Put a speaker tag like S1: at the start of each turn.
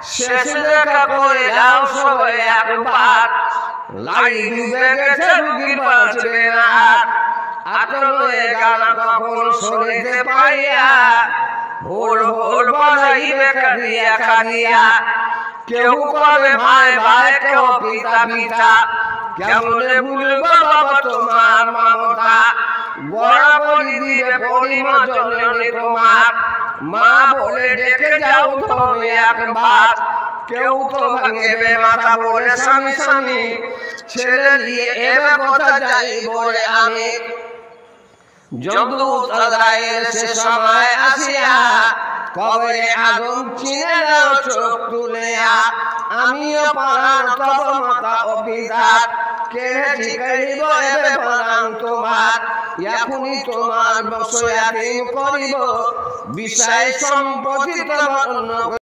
S1: শেষে দেখা করে যাও সবাই একবার লাই ডুবে গেছে রুগীর বাঁচবে না আতরে গানা কখন শুনিতে পাইয়া ভোর ভোর বাজাইবে কাঁদিয়া কাঁদিয়া কেউ কবে ভাই ভাই কেউ পিতা পিতা কেমনে ভুলবো বাবা তোমার মমতা বরাবরই দিবে পরিমা জননী তোমার মা বলে ডেকে যাও তুমি একবার কেউ তো ভাঙবে মাথা বলে স্বামী স্বামী ছেলে নিয়ে এবে কথা যাই বলে আমি যমদূত আজরাইল সে সময় আসিয়া কবরে আগুন চিনে নাও চোখ তুলিয়া আমিও প্রাণ তব মাতা ও পিতা কে ঠিকাইব এবে প্রাণ তোমার এখনই তোমার বংশ করিব বিষয় সম্পত্তি তোমার